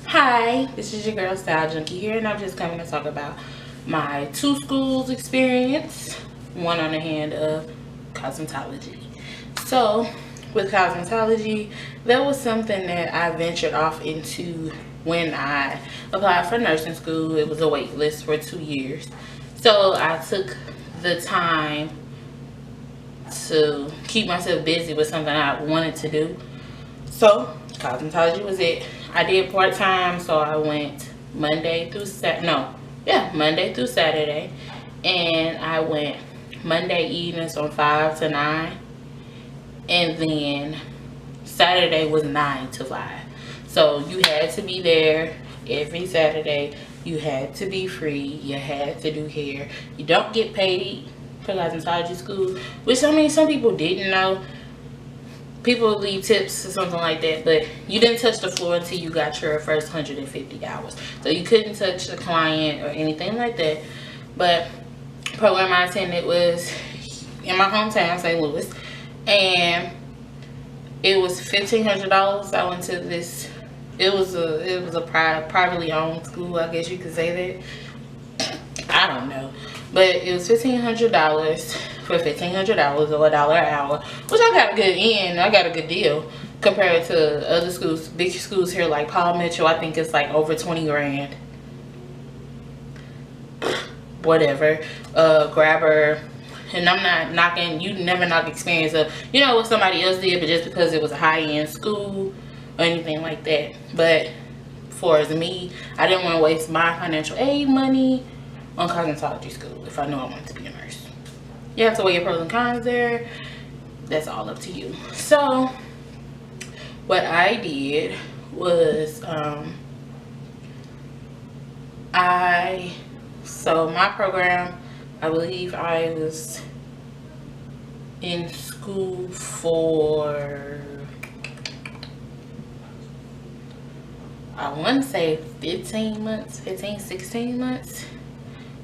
Hi, this is your girl Style Junkie here, and I'm just coming to talk about my two schools experience, one on the hand of cosmetology. So, with cosmetology, that was something that I ventured off into when I applied for nursing school. It was a wait list for 2 years. So, I took the time to keep myself busy with something I wanted to do. So, cosmetology was it. I did part time, so I went Monday through Monday through Saturday, and I went Monday evenings from 5 to 9, and then Saturday was 9 to 5. So you had to be there every Saturday. You had to be free. You had to do hair. You don't get paid for cosmetology school, which I mean some people didn't know. People leave tips or something like that, but you didn't touch the floor until you got your first 150 hours. So you couldn't touch the client or anything like that. But program I attended was in my hometown, St. Louis, and it was $1,500. I went to this. It was a privately owned school, I guess you could say that. I don't know, but it was $1,500 for $1,500 or $1 an hour, which I got a good end. I got a good deal compared to other schools, big schools here like Paul Mitchell. I think it's like over 20 grand. Whatever, grabber. And I'm not knocking, you never knock experience of, what somebody else did, but just because it was a high-end school or anything like that. But for as me, I didn't want to waste my financial aid money on cosmetology school if I knew I wanted to be a nurse. You have to weigh your pros and cons there. That's all up to you. So what I did was my program, I believe I was in school for, I want to say 16 months,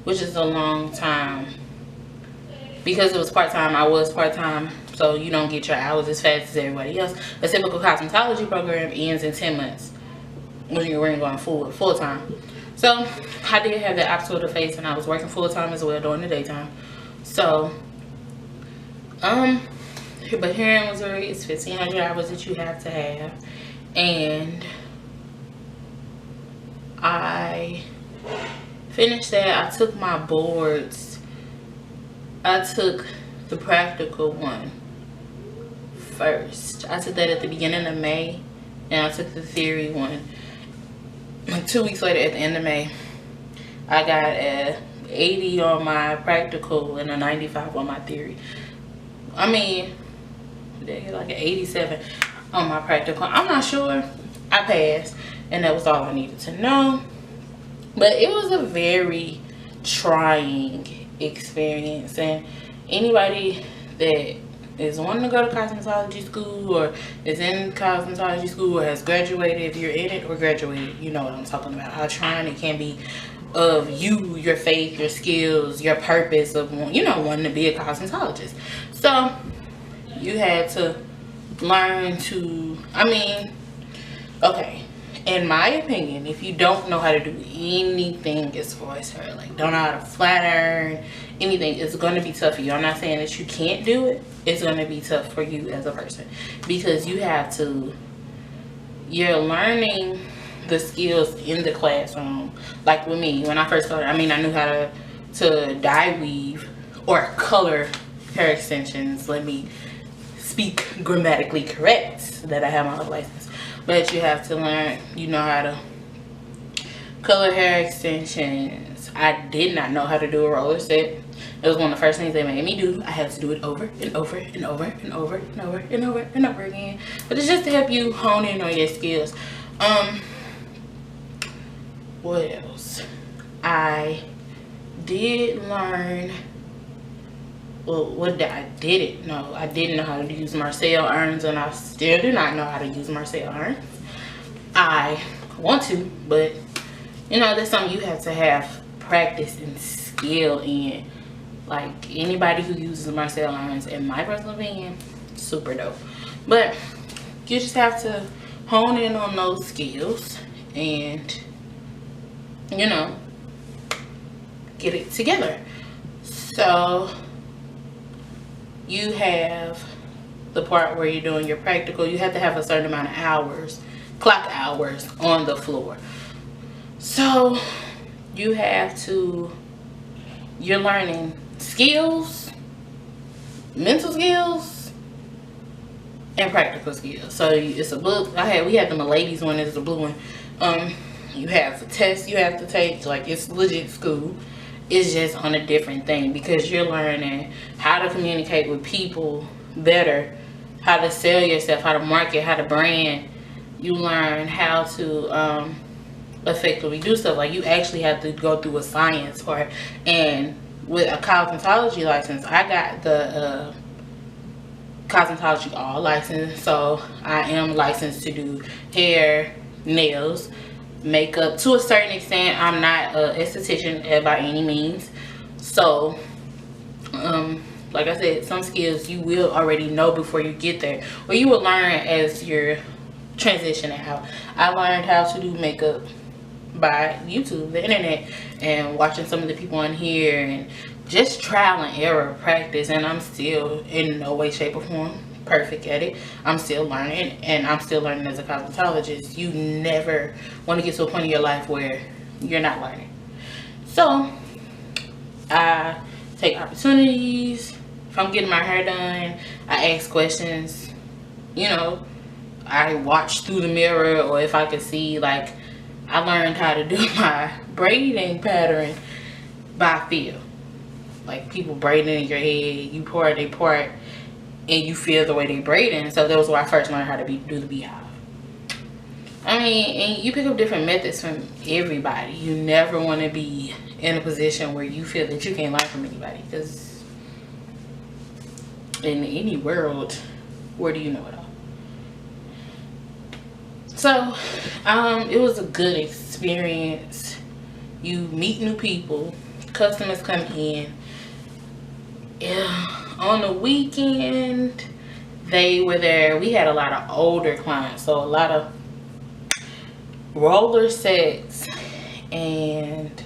which is a long time. Because it was part-time, I was part-time, so you don't get your hours as fast as everybody else. A typical cosmetology program ends in 10 months when you're going full-time. So I did have the opposite to face, and I was working full-time as well during the daytime. So, but here in Missouri, it's 1,500 hours that you have to have. And I finished that. I took my boards. I took the practical one first. I took that at the beginning of May, and I took the theory one like 2 weeks later at the end of May. I got a 80 on my practical and a 95 on my theory. I mean, like an 87 on my practical. I'm not sure. I passed, and that was all I needed to know. But it was a very trying experience, and anybody that is wanting to go to cosmetology school or is in cosmetology school or has graduated, if you're in it or graduated, you know what I'm talking about. How trying it can be of you, your faith, your skills, your purpose of wanting to be a cosmetologist. So you had to learn to, okay, in my opinion, if you don't know how to do anything as far as hair, like don't know how to flat iron, anything, it's going to be tough for you. I'm not saying that you can't do it. It's going to be tough for you as a person because you're learning the skills in the classroom. Like with me, when I first started, I knew how to dye weave or color hair extensions. Let me speak grammatically correct that I have my license. But you have to learn, how to color hair extensions. I did not know how to do a roller set. It was one of the first things they made me do. I had to do it over and over and over and over and over and over and over again. But it's just to help you hone in on your skills. What else? I did learn. Well, I didn't know. I didn't know how to use Marcel irons, and I still do not know how to use Marcel irons. I want to, but that's something you have to have practice and skill in. Like anybody who uses Marcel irons, in my personal opinion, super dope. But you just have to hone in on those skills and, you know, get it together. So you have the part where you're doing your practical. You have to have a certain amount of hours, clock hours on the floor. So you're learning skills, mental skills, and practical skills. So it's a book. We had the ladies one, is the blue one. You have a test you have to take, like it's legit school. It's just on a different thing because you're learning how to communicate with people better, how to sell yourself, how to market, how to brand. You learn how to effectively do stuff. Like, you actually have to go through a science part. And with a cosmetology license, I got the cosmetology all license, so I am licensed to do hair, nails, makeup to a certain extent. I'm not an esthetician by any means. So like I said, some skills you will already know before you get there, or you will learn as you're transitioning out. I learned how to do makeup by YouTube, the internet, and watching some of the people on here, and just trial and error practice. And I'm still in no way, shape, or form perfect at it. I'm still learning, and I'm still learning as a cosmetologist. You never want to get to a point in your life where you're not learning. So I take opportunities. If I'm getting my hair done, I ask questions. You know, I watch through the mirror, or if I can see, like, I learned how to do my braiding pattern by feel. Like, people braiding in your head, you part, they part, and you feel the way they braiding. So that was where I first learned how to do the beehive. I mean, and you pick up different methods from everybody. You never want to be in a position where you feel that you can't learn from anybody, because in any world, where do you know it all? So it was a good experience. You meet new people, customers come in. Yeah, on the weekend they were there. We had a lot of older clients, so a lot of roller sets, and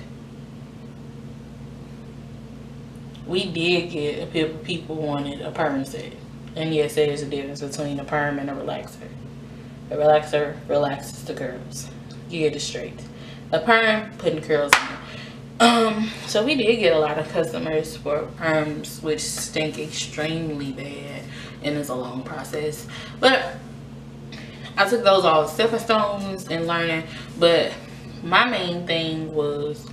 we did get people wanted a perm set. And yes, there's a difference between a perm and a relaxer. A relaxer relaxes the curls. You get it straight. A perm, putting curls in. So we did get a lot of customers for perms, which stink extremely bad, and it's a long process. But I took those all as stepping stones and learning. But my main thing was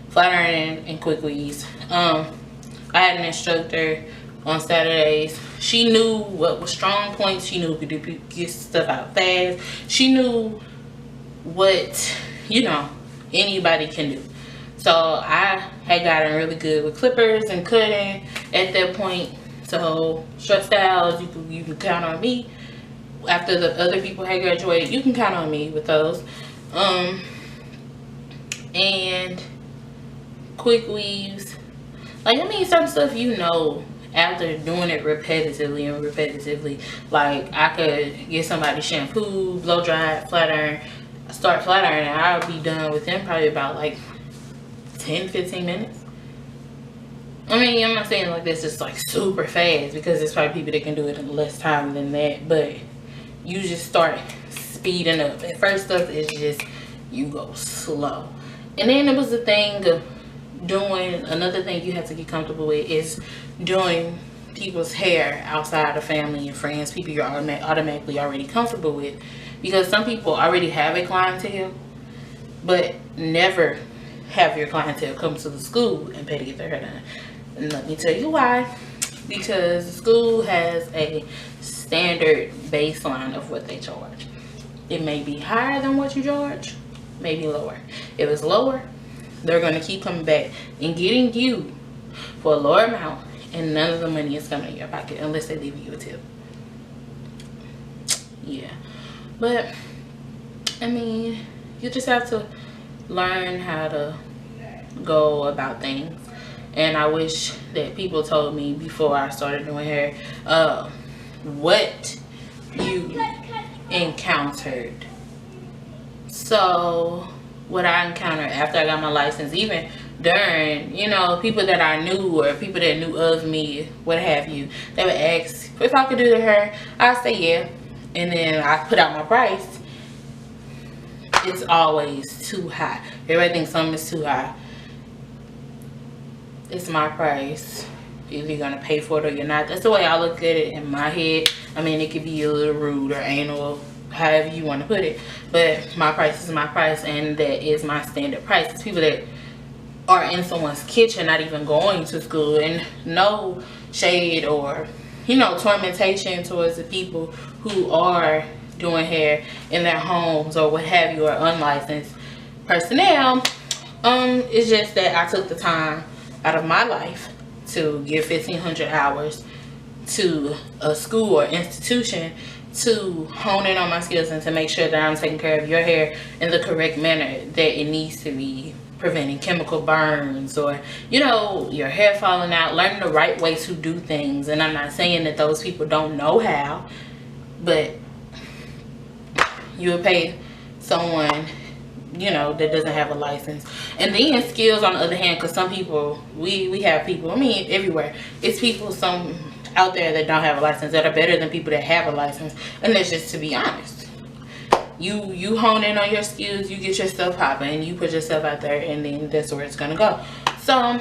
flat ironing and quick weaves. I had an instructor on Saturdays. She knew what was strong points. She knew we could get stuff out fast. She knew what, you know, anybody can do. So I had gotten really good with clippers and cutting at that point. So short styles, you can count on me. After the other people had graduated, you can count on me with those. And quick weaves. Like, I mean, some stuff, you know, after doing it repetitively, like, I could get somebody shampoo, blow dry, flat iron, start flat ironing, I'll be done with them probably about like 10-15 minutes. I mean, I'm not saying like this is like super fast, because there's probably people that can do it in less time than that, but you just start speeding up. At first stuff is just, you go slow. And then it was the thing of doing, another thing you have to get comfortable with is doing people's hair outside of family and friends, people you're automatically already comfortable with, because some people already have a clientele but never have your clientele come to the school and pay to get their hair done. And let me tell you why. Because the school has a standard baseline of what they charge. It may be higher than what you charge, maybe lower. If it's lower, they're going to keep coming back and getting you for a lower amount, and none of the money is coming in your pocket unless they leave you a tip. Yeah, but I mean, you just have to learn how to go about things. And I wish that people told me before I started doing hair what you encountered So what I encountered after I got my license, even during, you know, people that I knew or people that knew of me, what have you, they would ask if I could do the hair. I say yeah, and then I put out my price. It's always too high. Everybody thinks something is too high. It's my price. Either you're gonna pay for it or you're not. That's the way I look at it in my head. I mean, it could be a little rude or anal, however you want to put it, but my price is my price, and that is my standard price. It's people that are in someone's kitchen, not even going to school, and no shade or, you know, tormentation towards the people who are doing hair in their homes or what have you, or unlicensed personnel. It's just that I took the time out of my life to give 1,500 hours to a school or institution to hone in on my skills and to make sure that I'm taking care of your hair in the correct manner that it needs to be, preventing chemical burns or, you know, your hair falling out, learning the right way to do things. And I'm not saying that those people don't know how, but you would pay someone, you know, that doesn't have a license. And then skills on the other hand, because some people, we have people, I mean everywhere, it's people some out there that don't have a license that are better than people that have a license. And that's just to be honest. You hone in on your skills, you get your stuff popping, you put yourself out there, and then that's where it's gonna go. So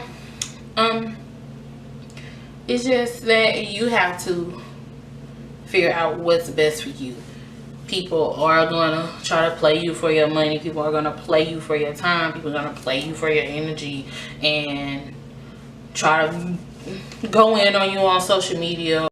it's just that you have to figure out what's best for you. People are gonna try to play you for your money. People are gonna play you for your time. People are gonna play you for your energy and try to go in on you on social media